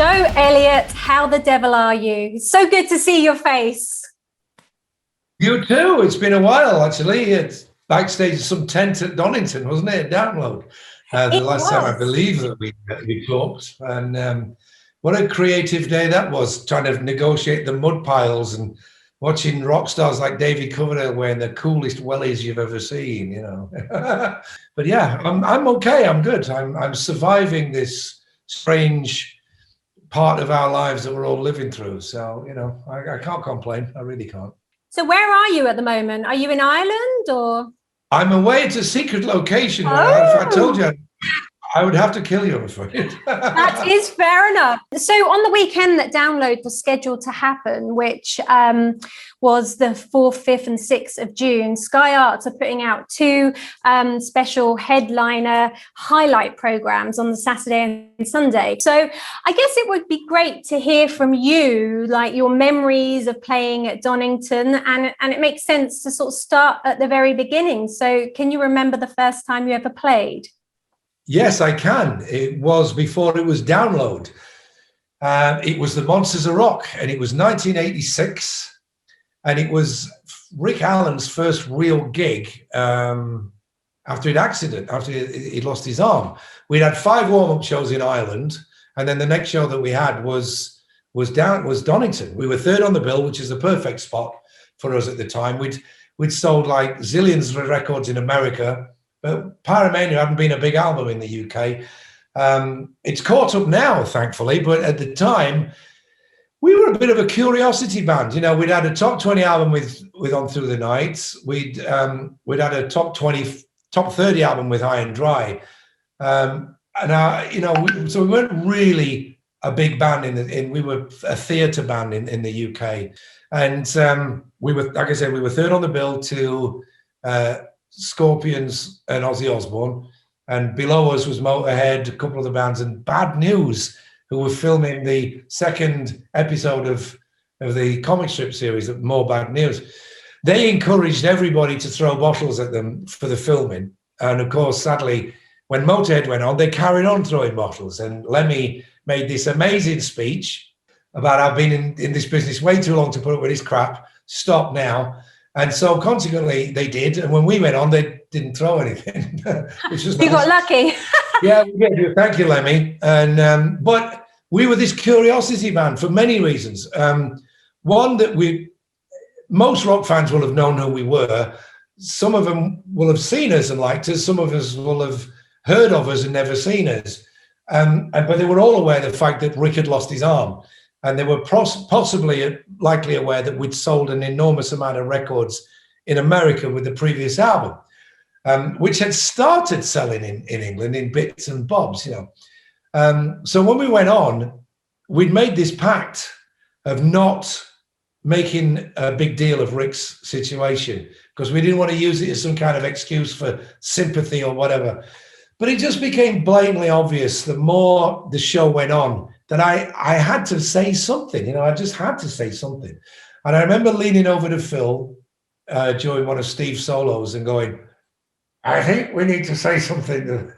show, Elliott. How the devil are you? So good to see your face. You too. It's been a while, actually. It's backstage at some tent at Donington, wasn't it? Download. The last time I believe that we talked. And what a creative day that was, trying to negotiate the mud piles and watching rock stars like Davy Coverdale wearing the coolest wellies you've ever seen, you know. But yeah, I'm okay. I'm good. I'm surviving this strange part of our lives that we're all living through. So, you know, I can't complain. I really can't. So where are you at the moment? Are you in Ireland or? I'm away. It's a secret location. Where if I told you, I would have to kill you, I'm afraid. That is fair enough. So on the weekend that Download was scheduled to happen, which was the 4th, 5th and 6th of June, Sky Arts are putting out two special headliner highlight programs on the Saturday and Sunday. So I guess it would be great to hear from you, like your memories of playing at Donington, and it makes sense to sort of start at the very beginning. So can you remember the first time you ever played? Yes, I can. It was before it was Download. It was the Monsters of Rock, and it was 1986, and it was Rick Allen's first real gig after he'd lost his arm. We'd had 5 warm-up shows in Ireland, and then the next show that we had was Donington. We were 3rd on the bill, which is the perfect spot for us at the time. We'd sold like zillions of records in America. But Pyromania hadn't been a big album in the UK. It's caught up now, thankfully, but at the time, we were a bit of a curiosity band. You know, we'd had a top 20 album with On Through the Night. We'd had a top 30 album with High and Dry. So we weren't really a big band we were a theatre band in the UK. And we were, like I said, we were 3rd on the bill to Scorpions and Ozzy Osbourne, and below us was Motorhead, a couple of the bands, and Bad News, who were filming the 2nd episode of the comic strip series, More Bad News. They encouraged everybody to throw bottles at them for the filming, and of course, sadly, when Motorhead went on, they carried on throwing bottles, and Lemmy made this amazing speech about, I've been in this business way too long to put up with this crap, stop now. And so consequently they did. And when we went on, they didn't throw anything. Which was You got lucky. Yeah, we did. Thank you, Lemmy. And but we were this curiosity band for many reasons. One, that most rock fans will have known who we were. Some of them will have seen us and liked us. Some of us will have heard of us and never seen us. But they were all aware of the fact that Rick had lost his arm. And they were possibly likely aware that we'd sold an enormous amount of records in America with the previous album, which had started selling in England in bits and bobs, you know. So when we went on, we'd made this pact of not making a big deal of Rick's situation, because we didn't want to use it as some kind of excuse for sympathy or whatever. But it just became blatantly obvious the more the show went on that I had to say something, you know, I just had to say something. And I remember leaning over to Phil during one of Steve's solos and going, I think we need to say something.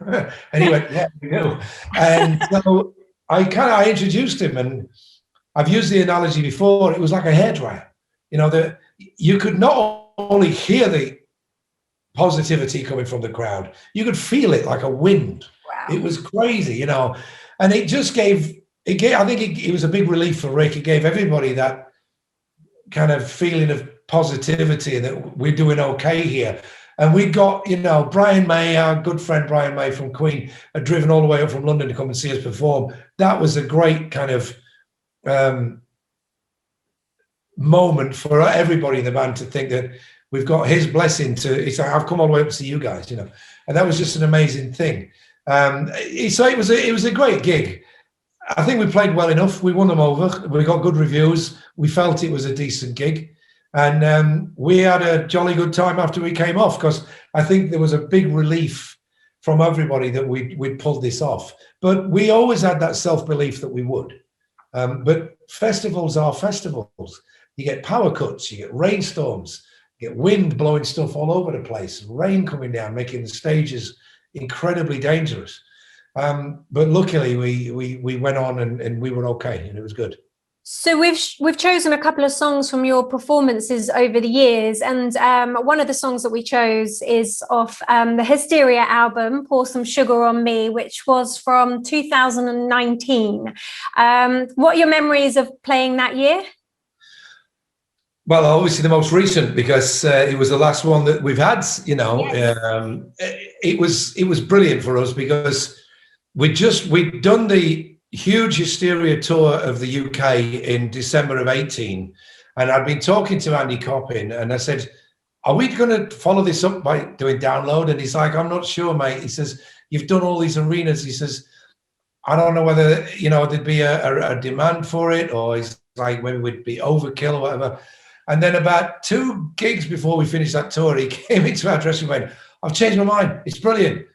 And he went, yeah, we do. And so I introduced him, and I've used the analogy before, it was like a hairdryer. You know, you could not only hear the positivity coming from the crowd, you could feel it like a wind. Wow. It was crazy, you know, and it just gave, I think it was a big relief for Rick. It gave everybody that kind of feeling of positivity that we're doing okay here. And we got, you know, Brian May, our good friend Brian May from Queen, had driven all the way up from London to come and see us perform. That was a great kind of moment for everybody in the band to think that we've got his blessing it's like, I've come all the way up to see you guys, you know. And that was just an amazing thing. So it was a great gig. I think we played well enough. We won them over. We got good reviews. We felt it was a decent gig. And we had a jolly good time after we came off, because I think there was a big relief from everybody that we'd pulled this off. But we always had that self-belief that we would. But festivals are festivals. You get power cuts, you get rainstorms, you get wind blowing stuff all over the place, rain coming down, making the stages incredibly dangerous. But luckily we went on and we were okay, and it was good. So we've chosen a couple of songs from your performances over the years, and one of the songs that we chose is off the Hysteria album, Pour Some Sugar on Me, which was from 2019. What are your memories of playing that year? Well, obviously the most recent, because it was the last one that we've had. Yes. It was brilliant for us because we'd done the huge Hysteria tour of the UK in December of 18, and I'd been talking to Andy Coppin, and I said, "Are we going to follow this up by doing Download?" And he's like, "I'm not sure, mate." He says, "You've done all these arenas." He says, "I don't know whether there'd be a demand for it, or he's like maybe we'd be overkill or whatever." And then about 2 gigs before we finished that tour, he came into our dressing room and went, "I've changed my mind. It's brilliant.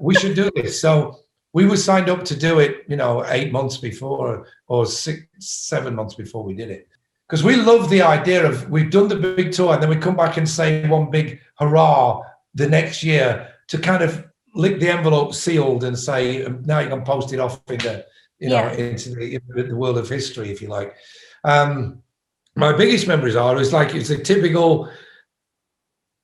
We should do this." So we were signed up to do it, 8 months before, or 7 months before we did it. Because we love the idea of, we've done the big tour and then we come back and say one big hurrah the next year to kind of lick the envelope sealed and say, now you can post it off into the world of history, if you like. My biggest memories it's a typical,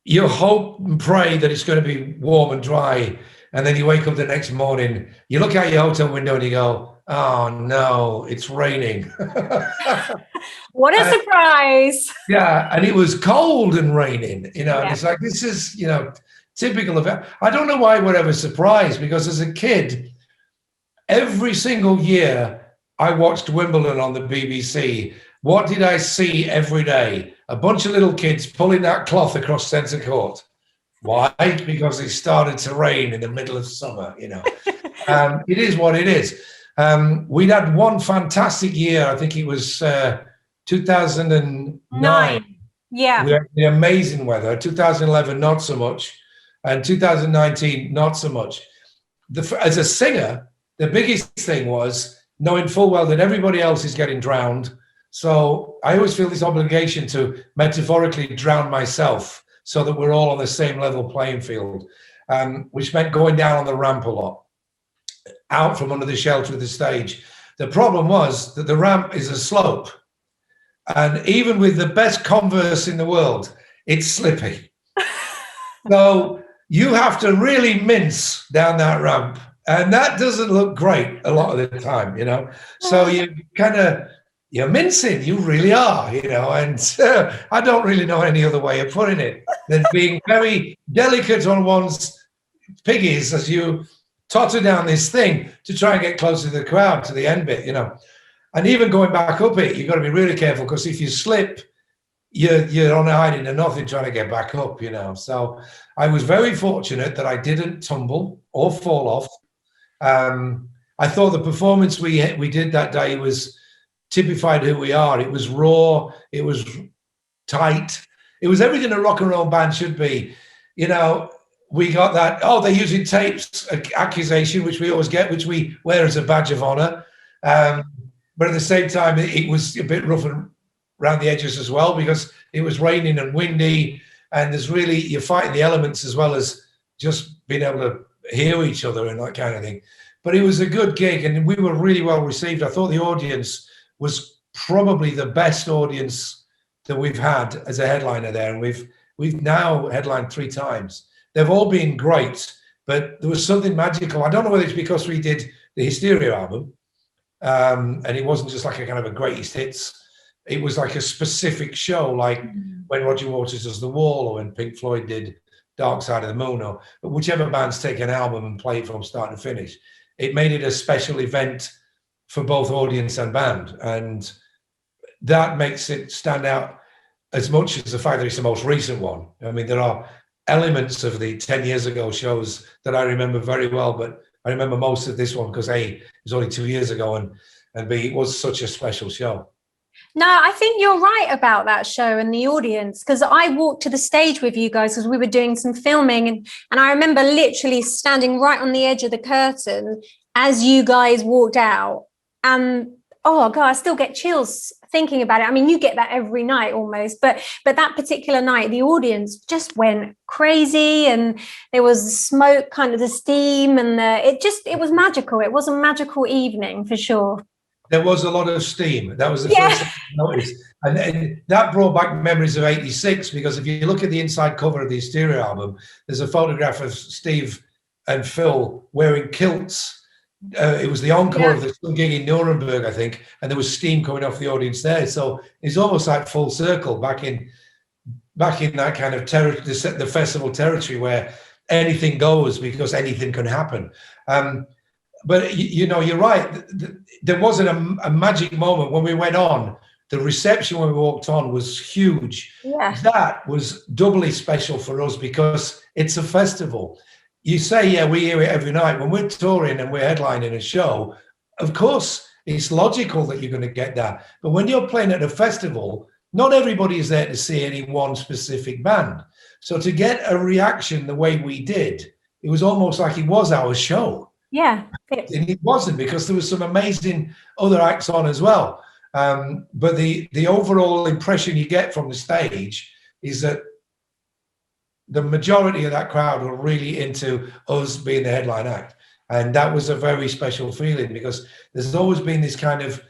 you hope and pray that it's going to be warm and dry, and then you wake up the next morning, you look out your hotel window and you go, "Oh no, it's raining." What a surprise. Yeah, and it was cold and raining, and it's like, this is, typical of it. I don't know why we're ever surprised, because as a kid, every single year I watched Wimbledon on the BBC. What did I see every day? A bunch of little kids pulling that cloth across centre court. Why? Because it started to rain in the middle of summer, It is what it is. We'd had one fantastic year. I think it was 2009. Yeah. We had the amazing weather. 2011, not so much. And 2019, not so much. As a singer, the biggest thing was knowing full well that everybody else is getting drowned. So I always feel this obligation to metaphorically drown myself, so that we're all on the same level playing field, which meant going down on the ramp a lot, out from under the shelter of the stage. The problem was that the ramp is a slope, and even with the best Converse in the world, it's slippy. So you have to really mince down that ramp, and that doesn't look great a lot of the time, So you kind of, you're mincing, you really are, and I don't really know any other way of putting it than being very delicate on one's piggies as you totter down this thing to try and get closer to the crowd, to the end bit, And even going back up it, you've got to be really careful, because if you slip, you're on a hiding to nothing trying to get back up, So I was very fortunate that I didn't tumble or fall off. I thought the performance we did that day was typified who we are. It was raw, it was tight, it was everything a rock and roll band should be. We got that, they're using tapes accusation, which we always get, which we wear as a badge of honor. But at the same time, it was a bit rough around the edges as well, because it was raining and windy, and you're fighting the elements as well as just being able to hear each other and that kind of thing. But it was a good gig, and we were really well received. I thought the audience was probably the best audience that we've had as a headliner there, and we've now headlined 3 times. They've all been great, but there was something magical. I don't know whether it's because we did the Hysteria album, and it wasn't just like a kind of a greatest hits. It was like a specific show, like when Roger Waters does The Wall, or when Pink Floyd did Dark Side of the Moon, or whichever band's take an album and play it from start to finish. It made it a special event for both audience and band, and that makes it stand out as much as the fact that it's the most recent one. I mean, there are elements of the 10 years ago shows that I remember very well, but I remember most of this one because A, it was only 2 years ago, and B, it was such a special show. No, I think you're right about that show and the audience, because I walked to the stage with you guys because we were doing some filming, and I remember literally standing right on the edge of the curtain as you guys walked out. And oh God, I still get chills thinking about it, I mean, you get that every night almost, but that particular night, the audience just went crazy, and there was smoke, kind of the steam, and it was magical. It was a magical evening for sure. There was a lot of steam. That was the first thing I noticed. And that brought back memories of '86, because if you look at the inside cover of the Hysteria album, there's a photograph of Steve and Phil wearing kilts. It was the encore of the gig in Nuremberg, I think, and there was steam coming off the audience there. So it's almost like full circle back in that kind of territory, the festival territory, where anything goes because anything can happen. But you're right. There wasn't a magic moment when we went on. The reception when we walked on was huge. Yeah. That was doubly special for us because it's a festival. You say, we hear it every night. When we're touring and we're headlining a show, of course, it's logical that you're going to get that. But when you're playing at a festival, not everybody is there to see any one specific band. So to get a reaction the way we did, it was almost like it was our show. Yeah. And it wasn't, because there was some amazing other acts on as well. But the overall impression you get from the stage is that the majority of that crowd were really into us being the headline act. And that was a very special feeling, because there's always been this kind of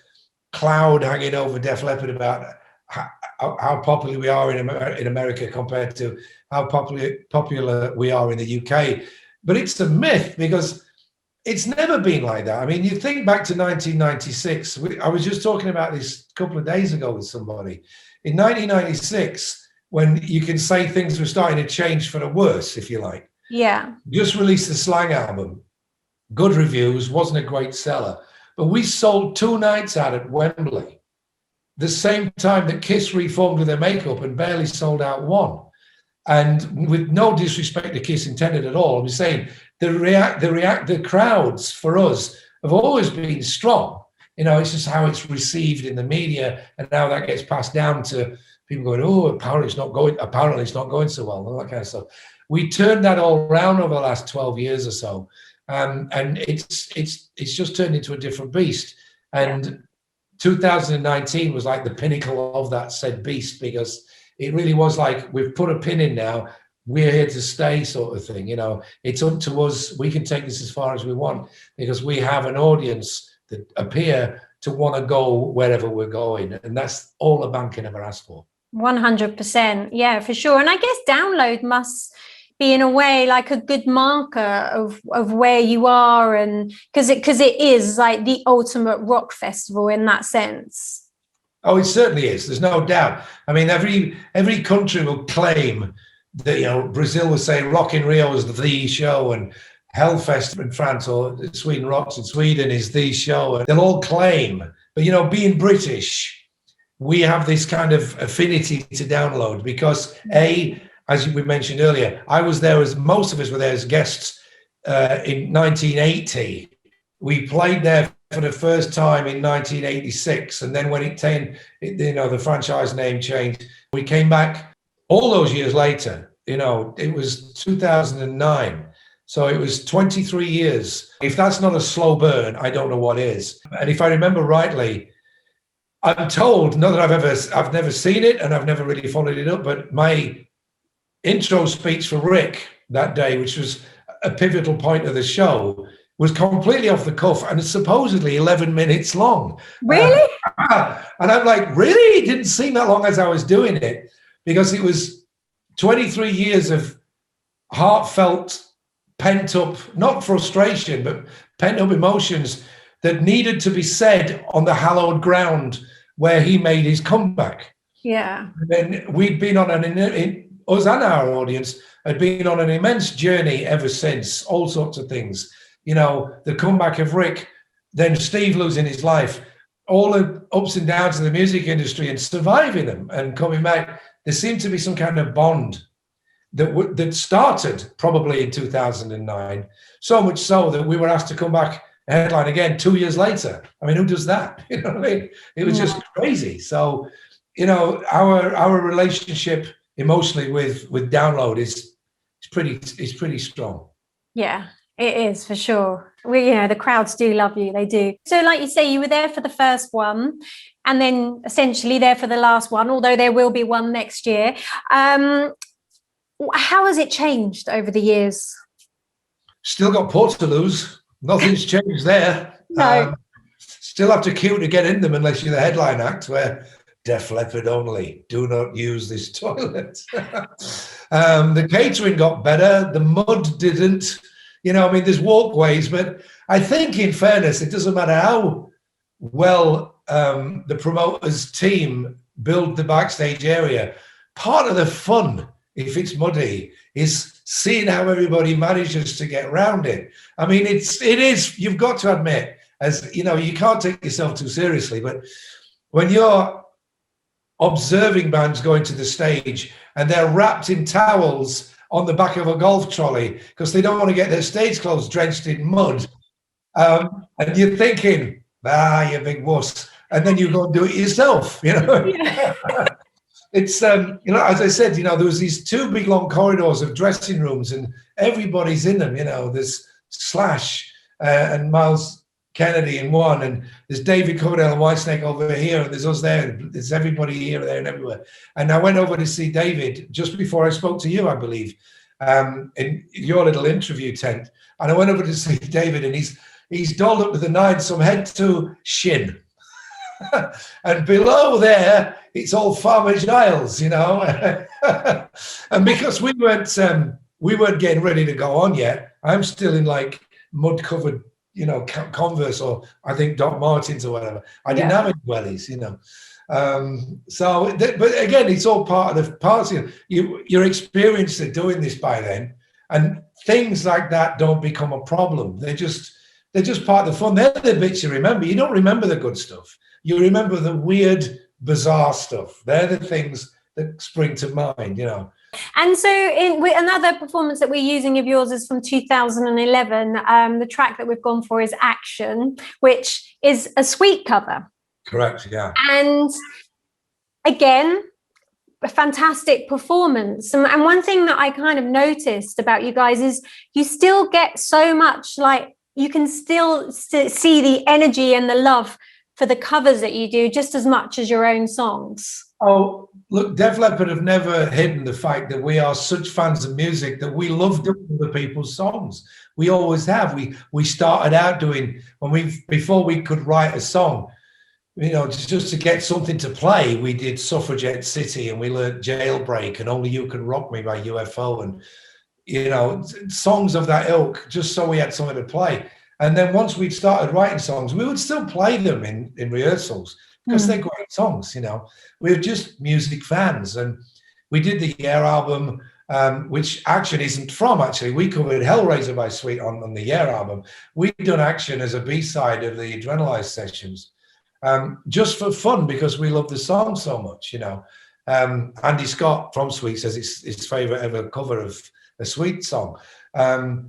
cloud hanging over Def Leppard about how popular we are in America compared to how popular we are in the UK. But it's a myth, because it's never been like that. I mean, you think back to 1996. I was just talking about this a couple of days ago with somebody. In 1996, when you can say things were starting to change for the worse, if you like. Yeah. Just released the Slang album. Good reviews, wasn't a great seller. But we sold 2 nights out at Wembley, the same time that Kiss reformed with their makeup and barely sold out 1. And with no disrespect to Kiss intended at all, I'm saying the crowds for us have always been strong. It's just how it's received in the media and how that gets passed down to people going, apparently it's not going so well, all that kind of stuff. We turned that all around over the last 12 years or so. And it's just turned into a different beast. And 2019 was like the pinnacle of that said beast, because it really was like, we've put a pin in now, we're here to stay, sort of thing. It's up to us. We can take this as far as we want, because we have an audience that appear to want to go wherever we're going. And that's all a band can ever ask for. 100%. Yeah, for sure. And I guess Download must be in a way like a good marker of where you are, and because it is like the ultimate rock festival in that sense. Oh, it certainly is. There's no doubt. I mean, every country will claim that, Brazil will say Rock in Rio is the show, and Hellfest in France or Sweden Rocks in Sweden is the show. And they'll all claim, but being British, we have this kind of affinity to Download because as we mentioned earlier, I was there, as most of us were there as guests in 1980. We played there for the first time in 1986, and then when the franchise name changed, we came back all those years later. It was 2009, so it was 23 years. If that's not a slow burn, I don't know what is. And if I remember rightly, I'm told, not that I've never seen it and I've never really followed it up, but my intro speech for Rick that day, which was a pivotal point of the show, was completely off the cuff and it's supposedly 11 minutes long. Really? And I'm like, really? It didn't seem that long as I was doing it, because it was 23 years of heartfelt, pent up, not frustration, but pent up emotions that needed to be said on the hallowed ground where he made his comeback. Yeah. And then we'd been on us and our audience had been on an immense journey ever since, all sorts of things. The comeback of Rick, then Steve losing his life, all the ups and downs of the music industry and surviving them and coming back. There seemed to be some kind of bond that started probably in 2009, so much so that we were asked to come back headline again 2 years later. I mean, who does that? You know what I mean? It was just crazy. So, our relationship emotionally with Download is pretty strong. Yeah, It is, for sure. The crowds do love you. They do. So like you say, you were there for the first one and then essentially there for the last one, although there will be one next year. How has it changed over the years? Still got ports to lose. Nothing's changed there. No. Still have to queue to get in them unless you're the headline act, where Def Leppard only, do not use this toilet. The catering got better. The mud didn't. There's walkways, but I think in fairness, it doesn't matter how well the promoters team build the backstage area. Part of the fun, if it's muddy, is seeing how everybody manages to get around it. I mean, it is, you've got to admit, as you can't take yourself too seriously, but when you're observing bands going to the stage and they're wrapped in towels on the back of a golf trolley because they don't want to get their stage clothes drenched in mud, and you're thinking, you big wuss, and then you go and do it yourself. Yeah. It's as I said, there was these two big long corridors of dressing rooms and everybody's in them. There's Slash and Miles Kennedy in one, and there's David Coverdale and Whitesnake over here, and there's us there, and there's everybody here, there, and everywhere. And I went over to see David just before I spoke to you, I believe, in your little interview tent. And I went over to see David, and he's dolled up to the nines, from head to shin. And below there, it's all Farmer Giles, and because we weren't getting ready to go on yet, I'm still in like mud-covered, Converse, or I think Doc Martens or whatever. I didn't have any wellies, but again, it's all part of the party. You're experienced at doing this by then, and things like that don't become a problem. They're just part of the fun. They're the bits you remember. You don't remember the good stuff. You remember the weird, bizarre stuff. They're the things that spring to mind, And so another performance that we're using of yours is from 2011. The track that we've gone for is Action, which is a Sweet cover. Correct, yeah. And again, a fantastic performance. And one thing that I kind of noticed about you guys is you still get so much, like, you can still see the energy and the love for the covers that you do just as much as your own songs. Oh, look, Def Leppard have never hidden the fact that we are such fans of music that we love doing other people's songs. We always have. We started out doing, before we could write a song, just to get something to play, we did Suffragette City, and we learned Jailbreak and Only You Can Rock Me by UFO, and songs of that ilk, just so we had something to play. And then once we'd started writing songs, we would still play them in rehearsals because they're great songs, We're just music fans. And we did the Yeah album, which Action isn't from, actually. We covered Hellraiser by Sweet on the Yeah album. We'd done Action as a B-side of the Adrenalize sessions, just for fun, because we love the song so much, Andy Scott from Sweet says it's his favorite ever cover of a Sweet song.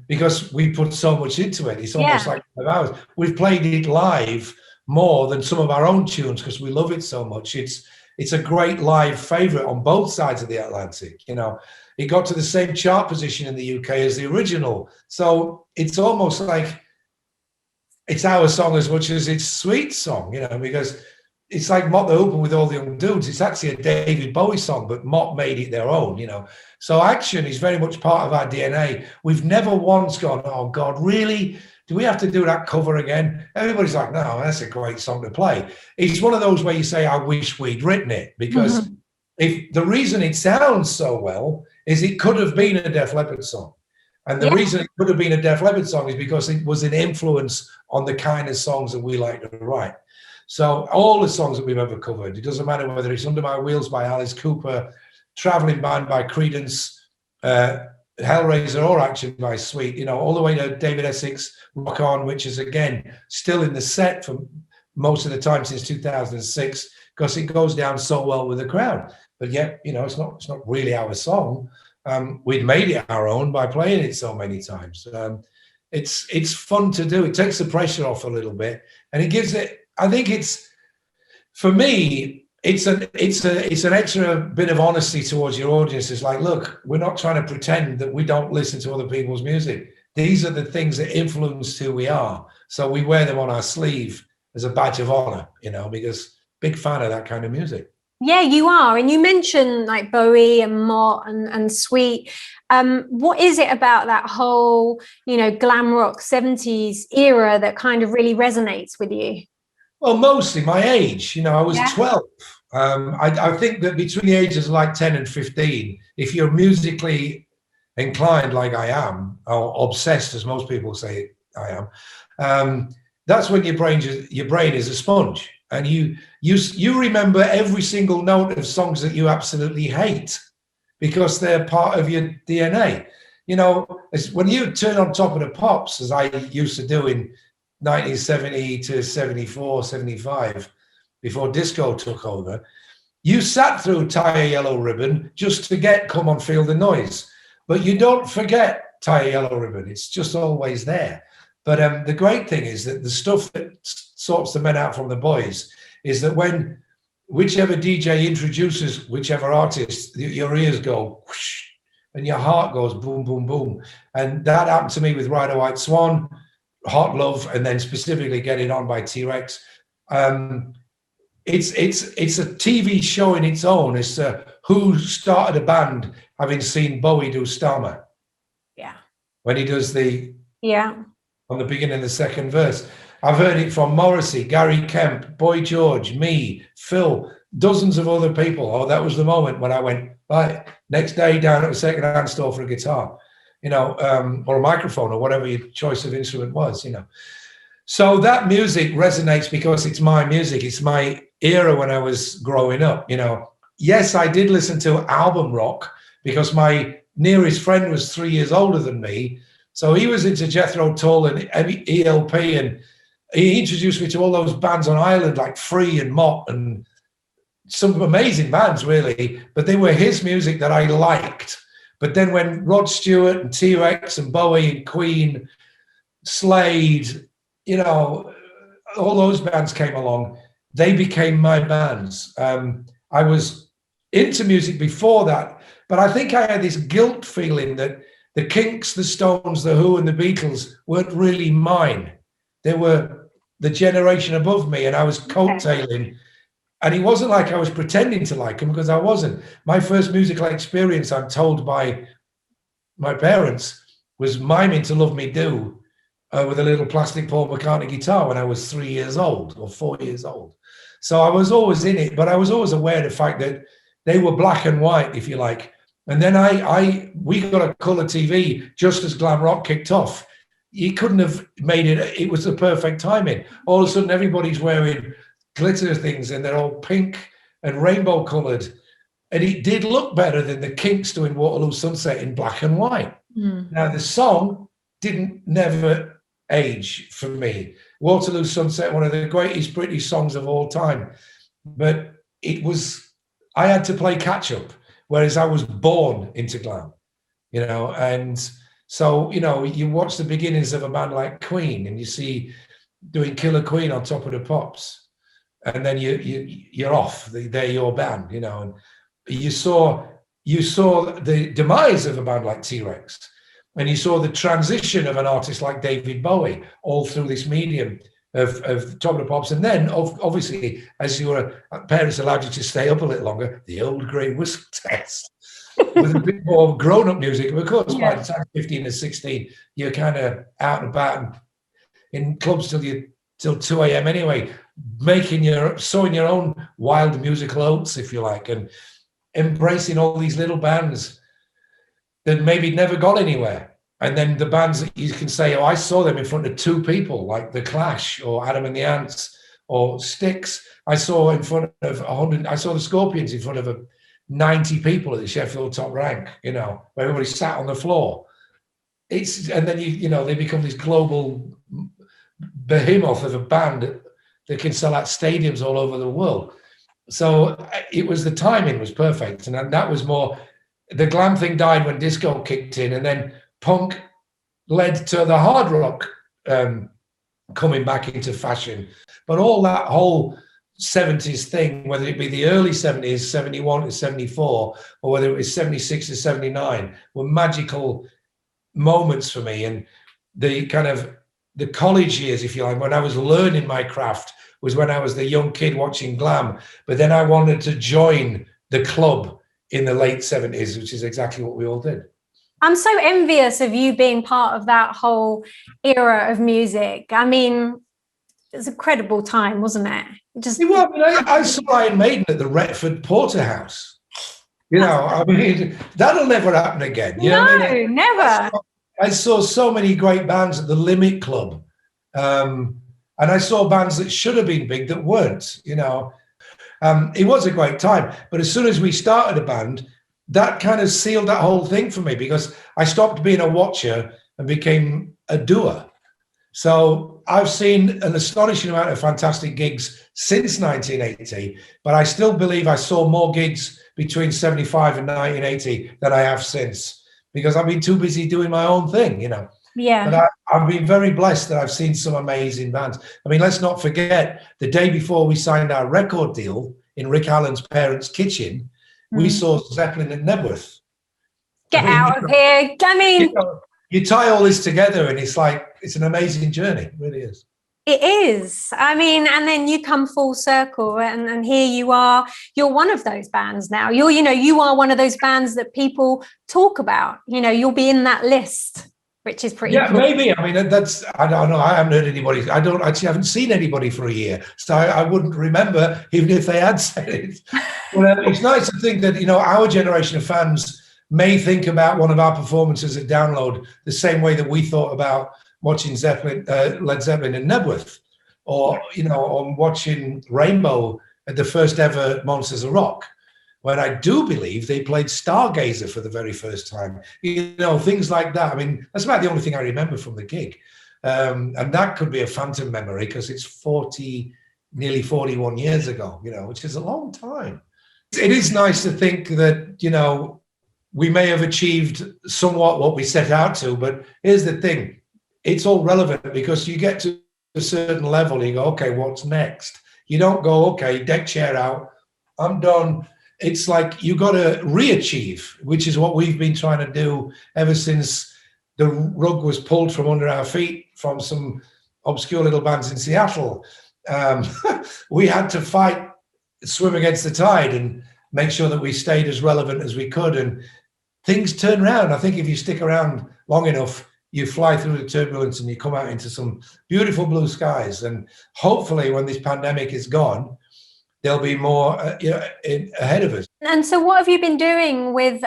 Because we put so much into it. It's almost like 5 hours. We've played it live more than some of our own tunes because we love it so much. It's a great live favorite on both sides of the Atlantic. It got to the same chart position in the UK as the original. So it's almost like it's our song as much as it's Sweet song, because it's like Mott the Hoople with All the Young Dudes. It's actually a David Bowie song, but Mott made it their own, So Action is very much part of our DNA. We've never once gone, oh God, really? Do we have to do that cover again? Everybody's like, no, that's a great song to play. It's one of those where you say, I wish we'd written it, because if the reason it sounds so well is it could have been a Def Leppard song. And the reason it could have been a Def Leppard song is because it was an influence on the kind of songs that we like to write. So all the songs that we've ever covered, it doesn't matter whether it's Under My Wheels by Alice Cooper, Traveling Band by Creedence, Hellraiser, or Action by Sweet, all the way to David Essex, Rock On, which is, again, still in the set for most of the time since 2006, because it goes down so well with the crowd. But yet, it's not really our song. We'd made it our own by playing it so many times. It's fun to do. It takes the pressure off a little bit, and it gives it, I think for me, it's an extra bit of honesty towards your audience. It's like, look, we're not trying to pretend that we don't listen to other people's music. these are the things that influence who we are. So we wear them on our sleeve as a badge of honor, because big fan of that kind of music. Yeah, you are. And you mentioned like Bowie and Mott and Sweet. What is it about that whole, glam rock 70s era that kind of really resonates with you? Well, mostly my age. I was 12. I think that between the ages of like 10 and 15, if you're musically inclined like I am, or obsessed as most people say I am, that's when your brain is a sponge, and you remember every single note of songs that you absolutely hate because they're part of your DNA. When you turn on Top of the Pops, as I used to do in 1970 to 74, 75, before disco took over, you sat through Tie a Yellow Ribbon just to get Come On Feel the Noise. But you don't forget Tie a Yellow Ribbon. It's just always there. But the great thing is that the stuff that sorts the men out from the boys is that when whichever DJ introduces whichever artist, your ears go whoosh, and your heart goes boom, boom, boom. And that happened to me with Ride a White Swan, Hot Love, and then specifically Getting On by T-Rex. It's a TV show in its own as to who started a band, having seen Bowie do Starmer. Yeah. When he does on the beginning of the second verse. I've heard it from Morrissey, Gary Kemp, Boy George, me, Phil, dozens of other people. Oh, that was the moment when I went, right, next day down at a second-hand store for a guitar, or a microphone or whatever your choice of instrument was, So that music resonates because it's my music. It's my era when I was growing up, Yes, I did listen to album rock because my nearest friend was 3 years older than me. So he was into Jethro Tull and ELP, and he introduced me to all those bands on Ireland like Free and Mott and some amazing bands, really. But they were his music that I liked. But then when Rod Stewart and T-Rex and Bowie and Queen, Slade, all those bands came along, they became my bands. I was into music before that, but I think I had this guilt feeling that the Kinks, the Stones, the Who, and the Beatles weren't really mine. They were the generation above me, and I was coattailing. And it wasn't like I was pretending to like them, because I wasn't. My first musical experience, I'm told by my parents, was miming to Love Me Do with a little plastic Paul McCartney guitar when I was 3 years old or 4 years old. So I was always in it, but I was always aware of the fact that they were black and white, if you like. And then we got a colour TV just as glam rock kicked off. You couldn't have made it. It was the perfect timing. All of a sudden, everybody's wearing glitter things and they're all pink and rainbow coloured. And it did look better than the Kinks doing Waterloo Sunset in black and white. Now, the song didn't never age for me. Waterloo Sunset, one of the greatest British songs of all time. But I had to play catch up. Whereas I was born into glam, and so, you watch the beginnings of a band like Queen and you see doing Killer Queen on Top of the Pops, and then you're off. They're your band, and you saw the demise of a band like T-Rex, and you saw the transition of an artist like David Bowie all through this medium of Top of the Pops. And then obviously, as your parents allowed you to stay up a little longer, the Old Grey Whistle Test with a bit more grown-up music. Of course, by the time 15 and 16, you're kind of out and about and in clubs till 2 a.m. anyway, sowing your own wild musical oats, if you like, and embracing all these little bands that maybe never got anywhere. And then the bands that you can say, oh, I saw them in front of 2 people, like The Clash or Adam and the Ants or Styx. I saw in front of 100. I saw the Scorpions in front of 90 people at the Sheffield Top Rank, where everybody sat on the floor. And then they become this global behemoth of a band that can sell out stadiums all over the world. So the timing was perfect, and that was more. The glam thing died when disco kicked in, and then punk led to the hard rock coming back into fashion. But all that whole 70s thing, whether it be the early 70s, 71 to 74, or whether it was 76 to 79, were magical moments for me. And the kind of the college years, if you like, when I was learning my craft, was when I was the young kid watching glam. But then I wanted to join the club in the late 70s, which is exactly what we all did. I'm so envious of you being part of that whole era of music. I mean, it's a credible time, wasn't it? Well, I saw Iron Maiden at the Retford Porterhouse. I mean, that'll never happen again. You know what I mean? Never. I saw so many great bands at the Limit Club. And I saw bands that should have been big that weren't, It was a great time. But as soon as we started a band, that kind of sealed that whole thing for me, because I stopped being a watcher and became a doer. So I've seen an astonishing amount of fantastic gigs since 1980, but I still believe I saw more gigs between 75 and 1980 than I have since, because I've been too busy doing my own thing, Yeah. But I've been very blessed that I've seen some amazing bands. I mean, let's not forget the day before we signed our record deal in Rick Allen's parents' kitchen, we saw Zeppelin at Nebworth. Get out of here. I mean, you tie all this together and it's like, it's an amazing journey. It really is. It is. I mean, and then you come full circle, and here you are. You're one of those bands now. You are one of those bands that people talk about. You'll be in that list, which is pretty cool. Maybe. I mean, I don't know. I haven't heard anybody. I haven't seen anybody for a year, so I wouldn't remember even if they had said it. Well, it's nice to think that our generation of fans may think about one of our performances at Download the same way that we thought about watching Led Zeppelin in Nebworth, or on watching Rainbow at the first ever Monsters of Rock, when I do believe they played Stargazer for the very first time. Things like that. I mean, that's about the only thing I remember from the gig, and that could be a phantom memory because it's nearly 41 years ago. Which is a long time. It is nice to think that we may have achieved somewhat what we set out to, but here's the thing. It's all relevant because you get to a certain level and you go, okay, what's next? You don't go, okay, deck chair out, I'm done. It's like you got to re-achieve, which is what we've been trying to do ever since the rug was pulled from under our feet from some obscure little bands in Seattle. We had to swim against the tide and make sure that we stayed as relevant as we could. And things turn around. I think if you stick around long enough, you fly through the turbulence and you come out into some beautiful blue skies. And hopefully when this pandemic is gone, there'll be more ahead of us. And so what have you been doing with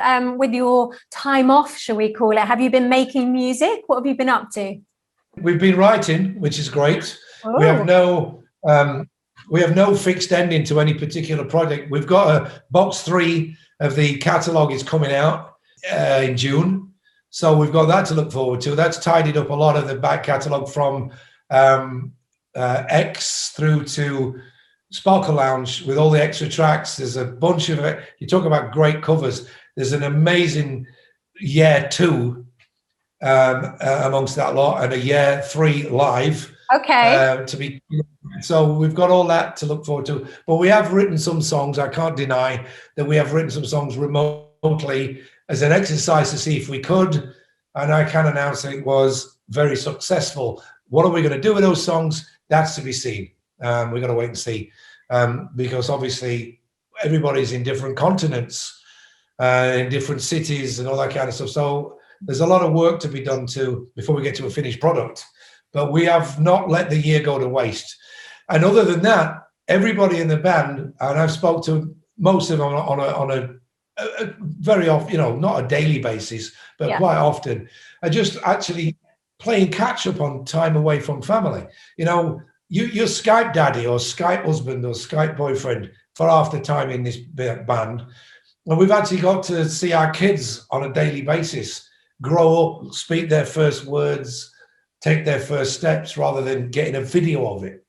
your time off, shall we call it? Have you been making music? What have you been up to? We've been writing, which is great. Oh. We have no fixed ending to any particular project. We've got a box 3 of the catalogue is coming out in June. So we've got that to look forward to. That's tidied up a lot of the back catalogue from X through to Sparkle Lounge with all the extra tracks. There's a bunch of it. You talk about great covers. There's an amazing Year 2 amongst that lot and a Year 3 live. Okay. So we've got all that to look forward to. But we have written some songs. I can't deny that we have written some songs remotely as an exercise to see if we could. And I can announce that it was very successful. What are we going to do with those songs? That's to be seen. We've got to wait and see. Because obviously everybody's in different continents, in different cities and all that kind of stuff. So there's a lot of work to be done before we get to a finished product. But we have not let the year go to waste. And other than that, everybody in the band, and I've spoke to most of them on a very often, not a daily basis, but quite often, are just actually playing catch up on time away from family. You're Skype daddy or Skype husband or Skype boyfriend for half the time in this band. And we've actually got to see our kids on a daily basis grow up, speak their first words, take their first steps rather than getting a video of it,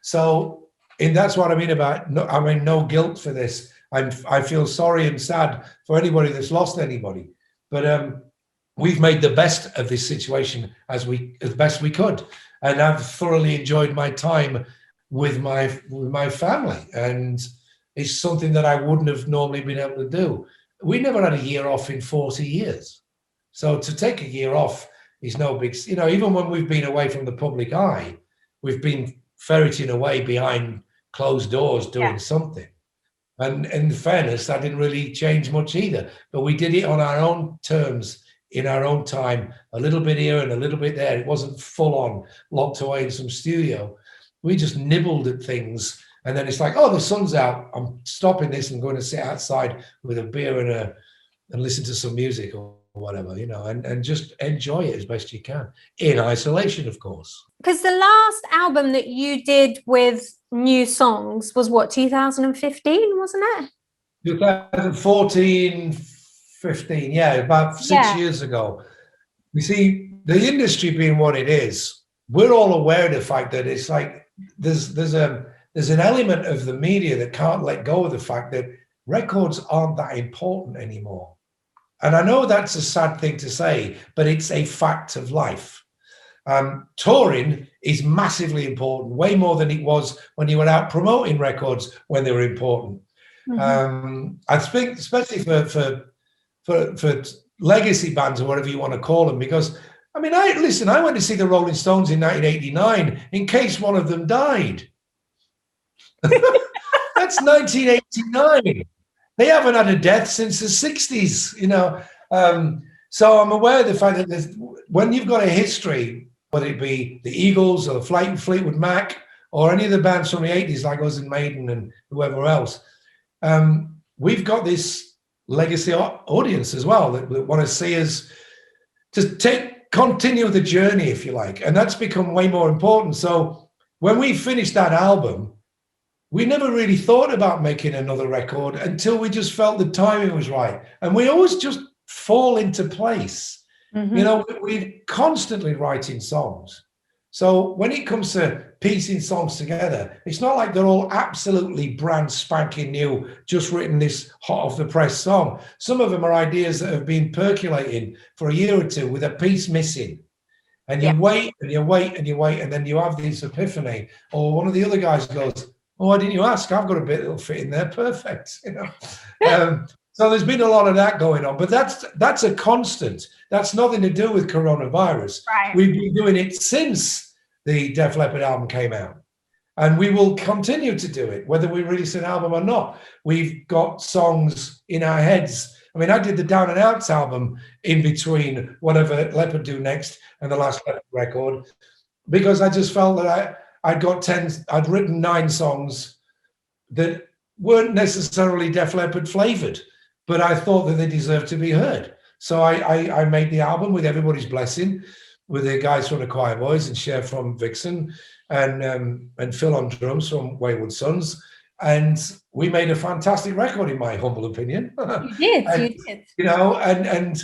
So that's what I mean about, no guilt for this. I feel sorry and sad for anybody that's lost anybody. But we've made the best of this situation as best we could. And I've thoroughly enjoyed my time with my family. And it's something that I wouldn't have normally been able to do. We never had a year off in 40 years. So to take a year off is no big, even when we've been away from the public eye, we've been ferreting away behind closed doors doing something. And in fairness, that didn't really change much either. But we did it on our own terms, in our own time, a little bit here and a little bit there. It wasn't full on locked away in some studio. We just nibbled at things. And then it's like, oh, the sun's out. I'm stopping this and going to sit outside with a beer and listen to some music or whatever, and just enjoy it as best you can, in isolation, of course. Because the last album that you did with new songs was what, 2015, wasn't it? 2014, 15, yeah, about 6 years ago. You see, the industry being what it is, we're all aware of the fact that it's like there's an element of the media that can't let go of the fact that records aren't that important anymore. And I know that's a sad thing to say, but it's a fact of life. Touring is massively important, way more than it was when you were out promoting records when they were important. I think, especially for legacy bands or whatever you want to call them, because I went to see the Rolling Stones in 1989 in case one of them died. That's 1989. They haven't had a death since the 60s, So I'm aware of the fact that when you've got a history, whether it be the Eagles or the Fleetwood Mac or any of the bands from the 80s like us and Maiden and whoever else, we've got this legacy audience as well that want to see us to continue the journey, if you like. And that's become way more important. So when we finished that album, we never really thought about making another record until we just felt the timing was right. And we always just fall into place. We're constantly writing songs. So when it comes to piecing songs together, it's not like they're all absolutely brand spanking new, just written this hot off the press song. Some of them are ideas that have been percolating for a year or two with a piece missing. And you wait and you wait and you wait, and then you have this epiphany. Or one of the other guys goes, oh, why didn't you ask? I've got a bit that'll fit in there. Perfect. So there's been a lot of that going on, but that's a constant. That's nothing to do with coronavirus. Right. We've been doing it since the Def Leppard album came out, and we will continue to do it, whether we release an album or not. We've got songs in our heads. I did the Down and Outs album in between whatever Leppard do next and the last Leppard record, because I just felt that I'd written 9 songs that weren't necessarily Def Leppard flavored, but I thought that they deserved to be heard. So I made the album with everybody's blessing, with the guys from the Choir Boys and Cher from Vixen and Phil on drums from Wayward Sons. And we made a fantastic record, in my humble opinion. You did. And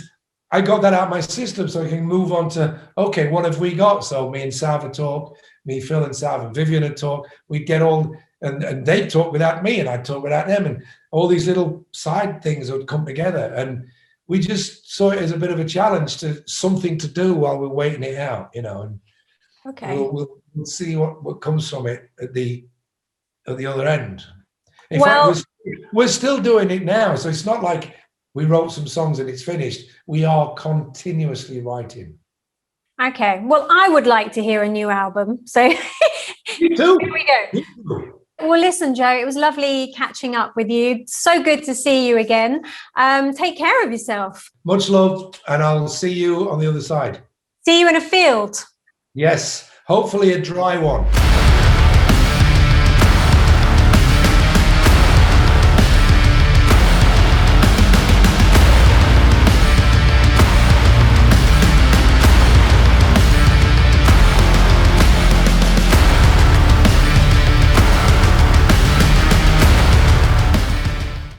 I got that out of my system so I can move on to, okay, what have we got? So me and Sav would talk, me, Phil and Sav and Vivian would talk. We'd get all, and they'd talk without me and I'd talk without them. And all these little side things would come together. And we just saw it as a bit of a challenge, to something to do while we're waiting it out, and okay, we'll see what comes from it at the other end. In fact, we're still doing it now. So it's not like we wrote some songs and it's finished. We are continuously writing. Okay. Well, I would like to hear a new album. So You too. Here we go. Well, listen, Joe, it was lovely catching up with you. So good to see you again. Take care of yourself. Much love, and I'll see you on the other side. See you in a field. Yes, hopefully a dry one.